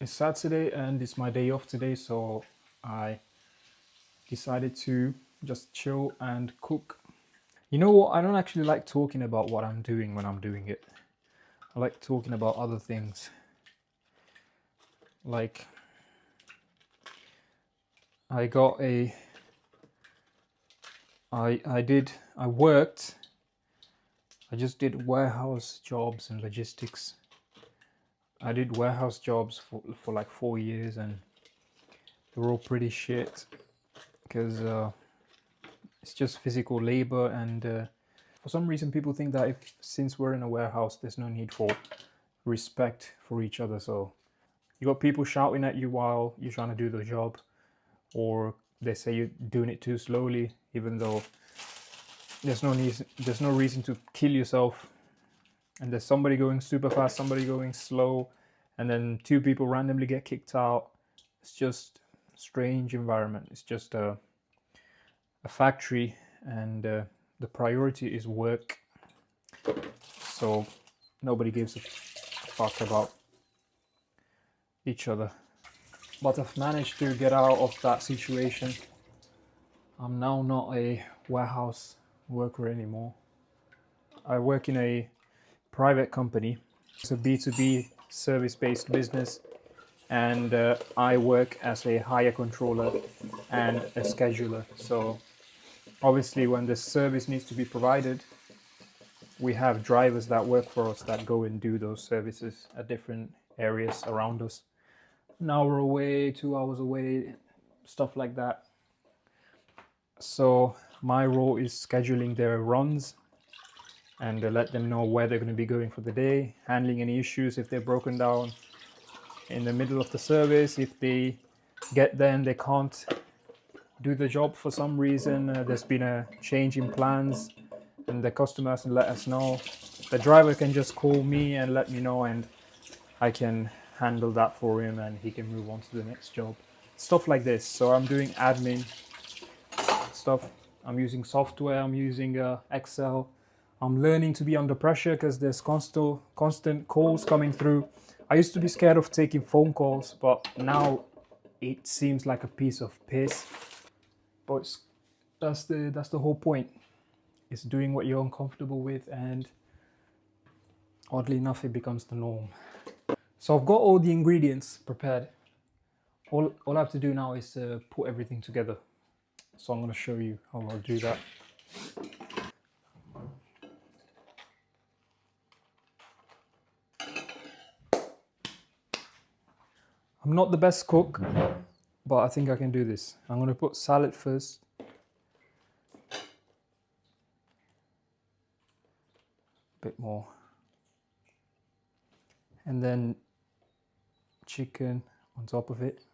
It's Saturday and it's my day off today, so I decided to just chill and cook. You know what? I don't actually like talking about what I'm doing when I'm doing it. I like talking about other things. Like, I got a. I worked. I just did warehouse jobs and logistics. I did warehouse jobs for like 4 years, and they were all pretty shit because it's just physical labor, and for some reason people think that if since we're in a warehouse there's no need for respect for each other. So you got people shouting at you while you're trying to do the job, or they say you're doing it too slowly, even though there's no reason to kill yourself. And there's somebody going super fast, somebody going slow, and then two people randomly get kicked out. It's just a strange environment. It's just a factory, and the priority is work. So nobody gives a fuck about each other. But I've managed to get out of that situation. I'm now not a warehouse worker anymore. I work in a private company. It's a B2B service-based business, and I work as a hire controller and a scheduler. So obviously when the service needs to be provided, we have drivers that work for us that go and do those services at different areas around us. An hour away, 2 hours away, stuff like that. So my role is scheduling their runs and let them know where they're going to be going for the day, handling any issues if they're broken down in the middle of the service. If they get there and they can't do the job for some reason, there's been a change in plans and the customer has to let us know. The driver can just call me and let me know, and I can handle that for him and he can move on to the next job. Stuff like this. So I'm doing admin stuff. I'm using software, I'm using Excel. I'm learning to be under pressure because there's constant calls coming through. I used to be scared of taking phone calls, but now it seems like a piece of piss. But that's the whole point. It's doing what you're uncomfortable with, and oddly enough, it becomes the norm. So I've got all the ingredients prepared. All I have to do now is put everything together. So I'm going to show you how I'll do that. I'm not the best cook, but I think I can do this. I'm going to put salad first. A bit more. And then chicken on top of it.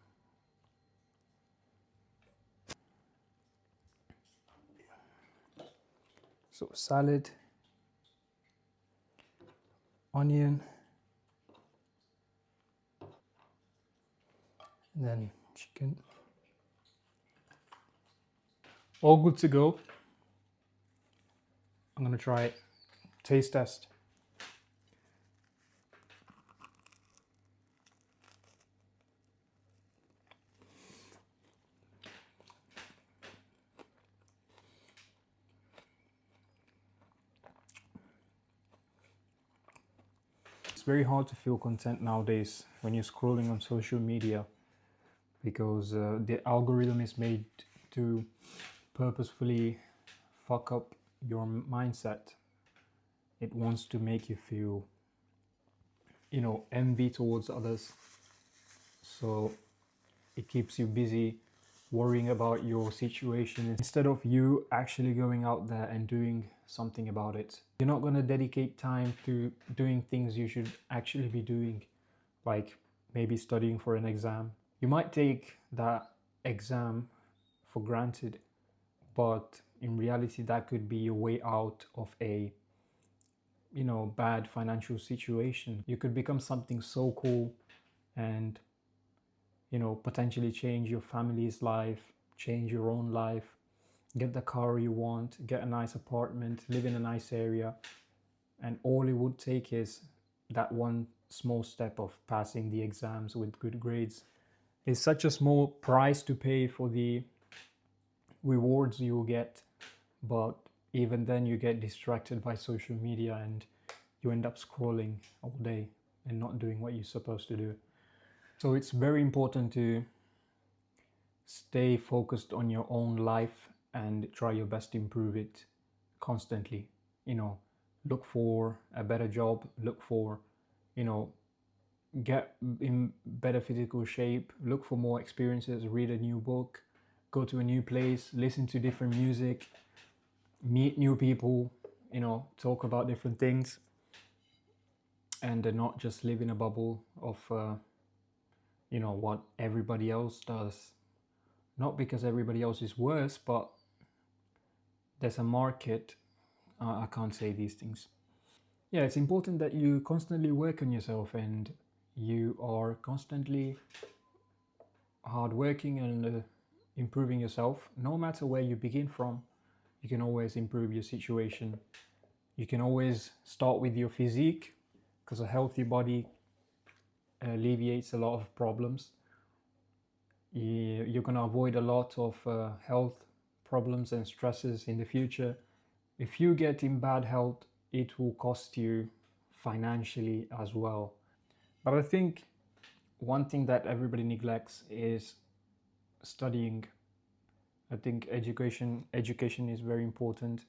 So salad, onion, and then chicken. All good to go. I'm gonna try it. Taste test. It's very hard to feel content nowadays when you're scrolling on social media, because the algorithm is made to purposefully fuck up your mindset. It wants to make you feel, envy towards others. So it keeps you busy worrying about your situation instead of you actually going out there and doing something about it. You're not going to dedicate time to doing things you should actually be doing, like maybe studying for an exam. You might take that exam for granted, but in reality that could be your way out of a bad financial situation. You could become something so cool and potentially change your family's life, change your own life, get the car you want, get a nice apartment, live in a nice area. And all it would take is that one small step of passing the exams with good grades is such a small price to pay for the rewards you will get. But even then, you get distracted by social media and you end up scrolling all day and not doing what you're supposed to do. So it's very important to stay focused on your own life and try your best to improve it constantly. Look for a better job, look for, get in better physical shape, look for more experiences, read a new book, go to a new place, listen to different music, meet new people, talk about different things, and not just live in a bubble of what everybody else does. Not because everybody else is worse, but there's a market. I can't say these things. Yeah, it's important that you constantly work on yourself and you are constantly hardworking and improving yourself. No matter where you begin from, you can always improve your situation. You can always start with your physique, because a healthy body alleviates a lot of problems. You're going to avoid a lot of health problems and stresses in the future. If you get in bad health, it will cost you financially as well. But I think one thing that everybody neglects is studying. I think education is very important.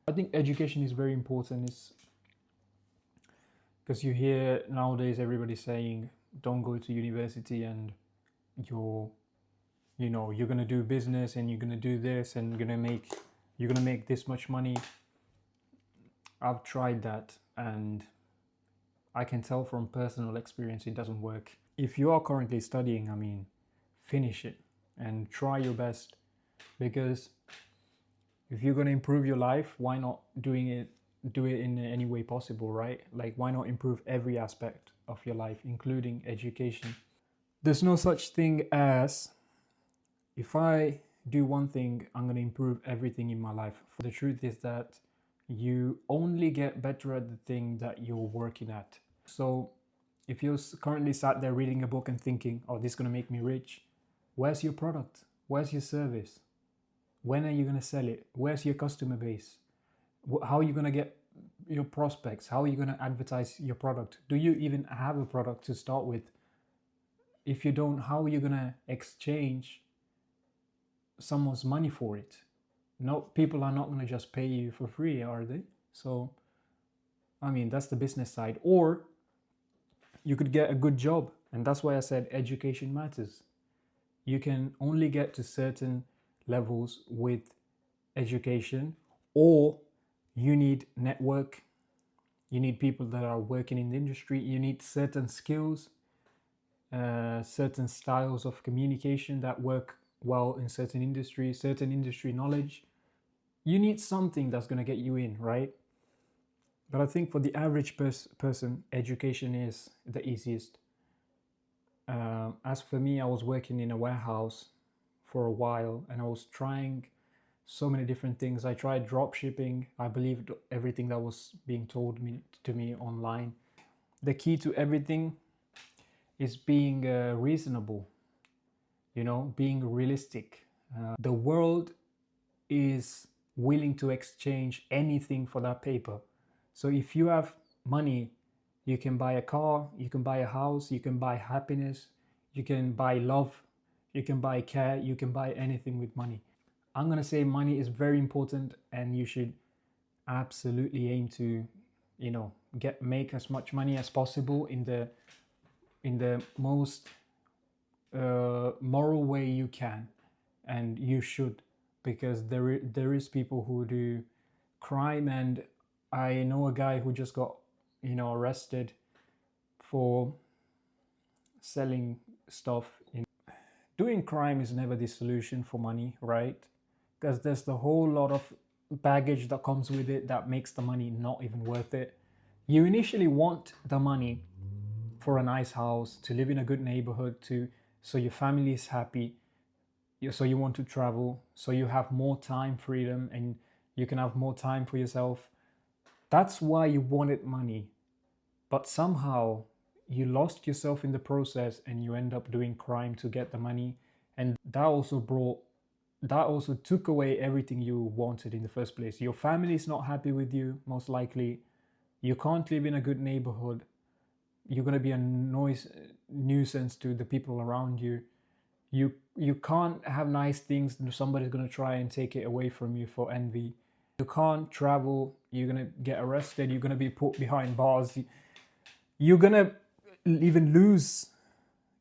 I think education is very important is because you hear nowadays everybody saying don't go to university and you're going to do business and you're going to do this and you're going to make this much money. I've tried that and I can tell from personal experience it doesn't work. If you are currently studying, finish it and try your best, because if you're going to improve your life, why not do it in any way possible, right? Like, why not improve every aspect of your life, including education? There's no such thing as, if I do one thing, I'm going to improve everything in my life. The truth is that you only get better at the thing that you're working at. So if you're currently sat there reading a book and thinking, oh, this is going to make me rich, where's your product? Where's your service? When are you going to sell it? Where's your customer base? How are you going to get your prospects? How are you going to advertise your product? Do you even have a product to start with? If you don't, how are you going to exchange someone's money for it? No, people are not going to just pay you for free, are they? So, that's the business side. Or you could get a good job. And that's why I said education matters. You can only get to certain levels with education, or you need network. You need people that are working in the industry. You need certain skills, certain styles of communication that work well in certain industries, certain industry knowledge. You need something that's going to get you in, right? But I think for the average person, education is the easiest. As for me, I was working in a warehouse for a while and I was trying so many different things. I tried drop shipping. I believed everything that was being told to me online. The key to everything is being reasonable, being realistic. The world is willing to exchange anything for that paper. So if you have money, you can buy a car, you can buy a house, you can buy happiness, you can buy love, you can buy care, you can buy anything with money. I'm going to say money is very important and you should absolutely aim to, make as much money as possible in the most moral way you can. And you should, because there is people who do crime, and I know a guy who just got arrested for selling stuff. Doing crime is never the solution for money, right? Because there's the whole lot of baggage that comes with it that makes the money not even worth it. You initially want the money for a nice house, to live in a good neighborhood, so your family is happy, so you want to travel, so you have more time freedom and you can have more time for yourself. That's why you wanted money. But somehow you lost yourself in the process and you end up doing crime to get the money. And that also took away everything you wanted in the first place. Your family is not happy with you, most likely. You can't live in a good neighborhood. You're going to be a nuisance to the people around you. You can't have nice things. Somebody's going to try and take it away from you for envy. You can't travel. You're going to get arrested. You're going to be put behind bars. You're going to even lose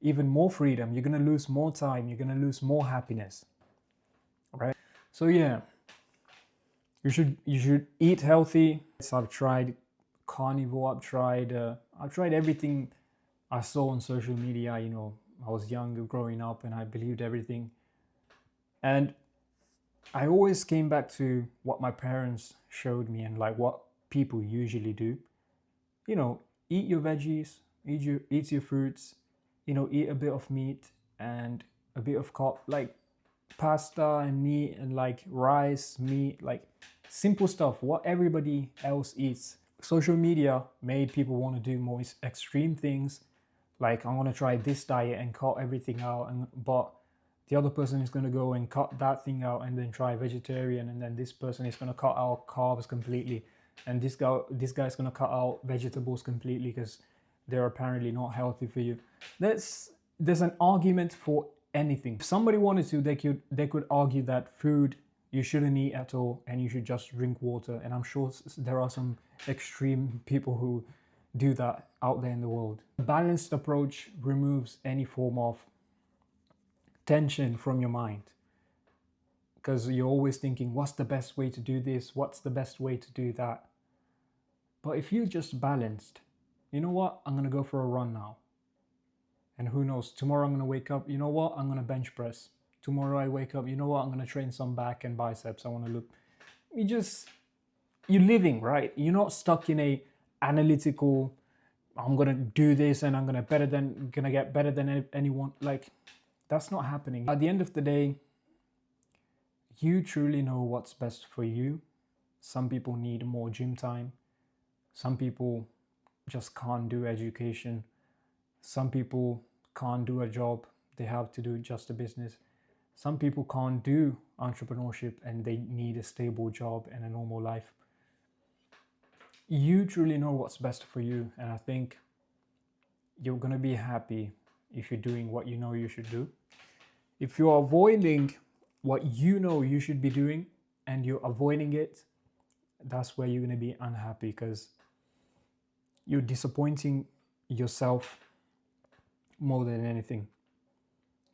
even more freedom. You're going to lose more time. You're going to lose more happiness. Right? So yeah, you should eat healthy. I've tried carnivore. I've tried everything I saw on social media. I was young growing up and I believed everything. And I always came back to what my parents showed me and like what people usually do. Eat your veggies, eat your fruits, eat a bit of meat and a bit of like pasta and meat and like rice, meat, like simple stuff, what everybody else eats. Social media made people want to do more extreme things. Like, I'm going to try this diet and cut everything out, but the other person is going to go and cut that thing out and then try vegetarian, and then this person is going to cut out carbs completely, and this guy's going to cut out vegetables completely because they're apparently not healthy for you. There's an argument for anything. If somebody wanted to, they could argue that food you shouldn't eat at all and you should just drink water, and I'm sure there are some extreme people who do that out there in the world. A balanced approach removes any form of tension from your mind, because you're always thinking, what's the best way to do this? What's the best way to do that? But if you're just balanced, you know what? I'm going to go for a run now. And who knows, tomorrow I'm going to wake up, you know what? I'm going to bench press. Tomorrow I wake up, you know what? I'm going to train some back and biceps. I want to look. You're living, right? You're not stuck in a analytical, I'm going to do this and I'm going to get better than anyone. Like, that's not happening. At the end of the day, you truly know what's best for you. Some people need more gym time. Some people just can't do education. Some people can't do a job. They have to do just a business. Some people can't do entrepreneurship and they need a stable job and a normal life. You truly know what's best for you, and I think you're going to be happy if you're doing what you know you should do. If you're avoiding what you know you should be doing and you're avoiding it, that's where you're going to be unhappy, because you're disappointing yourself more than anything.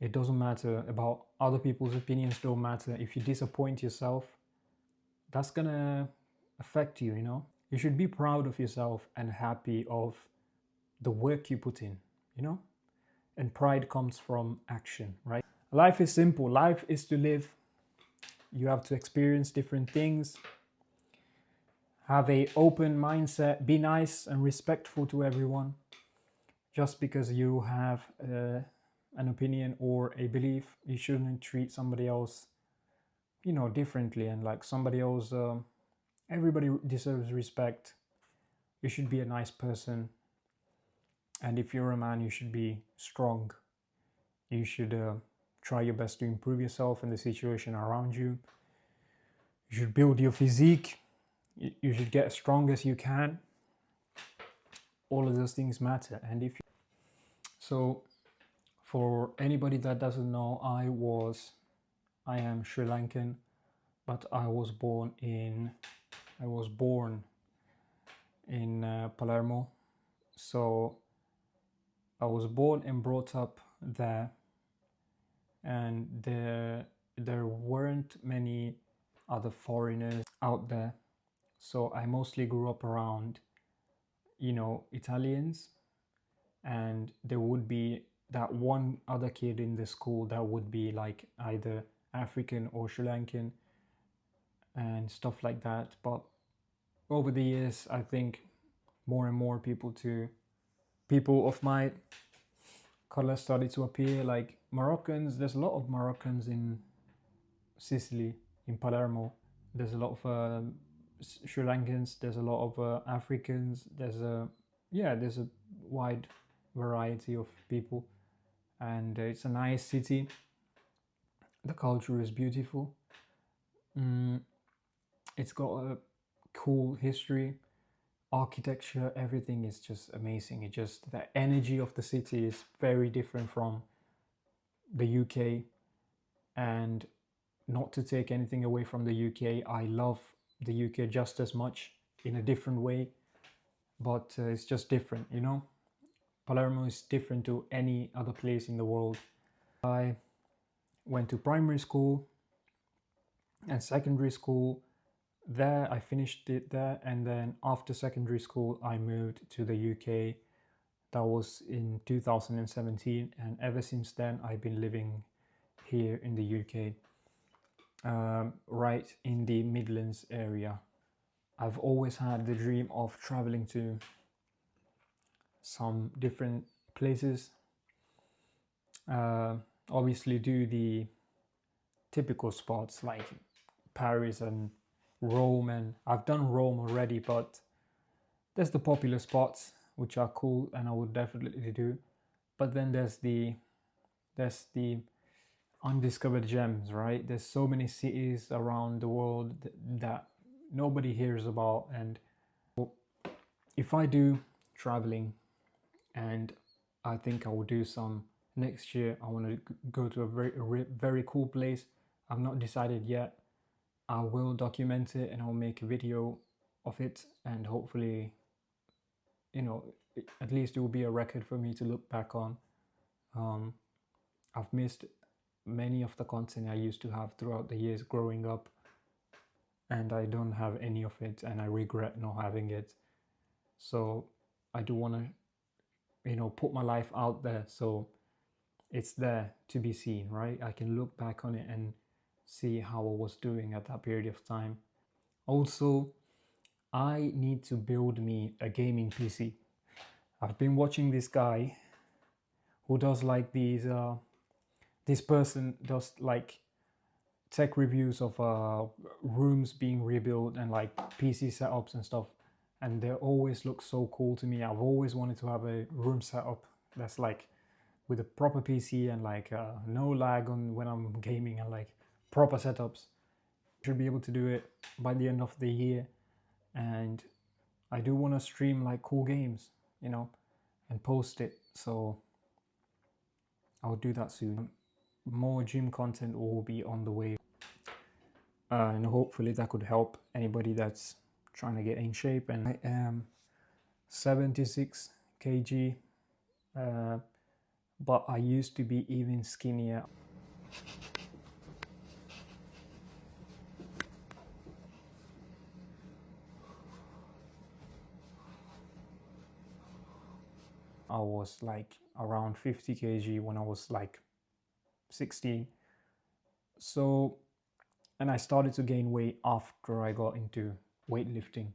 It doesn't matter about other people's opinions, don't matter. If you disappoint yourself, that's going to affect you, You should be proud of yourself and happy of the work you put in, And pride comes from action, right? Life is simple. Life is to live. You have to experience different things. Have an open mindset. Be nice and respectful to everyone. Just because you have an opinion or a belief, you shouldn't treat somebody else, differently. And like somebody else, everybody deserves respect. You should be a nice person. And if you're a man, you should be strong. You should try your best to improve yourself and the situation around you. You should build your physique. You should get as strong as you can. All of those things matter. And so for anybody that doesn't know, I am Sri Lankan, but I was born in Palermo. So I was born and brought up there, and there weren't many other foreigners out there. So I mostly grew up around, Italians, and there would be that one other kid in the school that would be like either African or Sri Lankan and stuff like that. But over the years, I think more and more people of my color started to appear, like Moroccans. There's a lot of Moroccans in Sicily, in Palermo. There's a lot of Sri Lankans. There's a lot of Africans. There's a wide variety of people, and it's a nice city. The culture is beautiful. Mm, it's got a cool history, architecture, everything is just amazing. It just, the energy of the city is very different from the UK. And not to take anything away from the UK, I love the UK just as much in a different way, but it's just different, you know. Palermo is different to any other place in the world. I went to primary school and secondary school there. I finished it there, and then after secondary school I moved to the UK. That was in 2017, and ever since then I've been living here in the UK, right in the Midlands area. I've always had the dream of traveling to some different places. Obviously do the typical spots like Paris and Rome, and I've done Rome already, but there's the popular spots which are cool and I would definitely do. But then there's the undiscovered gems, right? There's so many cities around the world that nobody hears about, and if I do traveling, and I think I will do some next year, I want to go to a very cool place. I've not decided yet. I will document it and I'll make a video of it, and hopefully, you know, at least it will be a record for me to look back on. I've missed many of the content I used to have throughout the years growing up, and I don't have any of it, and I regret not having it. So I do want to, you know, put my life out there so it's there to be seen, right? I can look back on it and see how I was doing at that period of time. Also, I need to build me a gaming PC. I've been watching this guy who does like these, this person does like tech reviews of rooms being rebuilt and like PC setups and stuff. And they always look so cool to me. I've always wanted to have a room setup that's like with a proper PC and like no lag on when I'm gaming, and like proper setups. Should be able to do it by the end of the year. And I do want to stream like cool games, you know, and post it. So I'll do that soon. More gym content will be on the way. And hopefully that could help anybody that's trying to get in shape. And I am 76 kg, but I used to be even skinnier. I was like around 50 kg when I was like 16. So, and I started to gain weight after I got into weightlifting.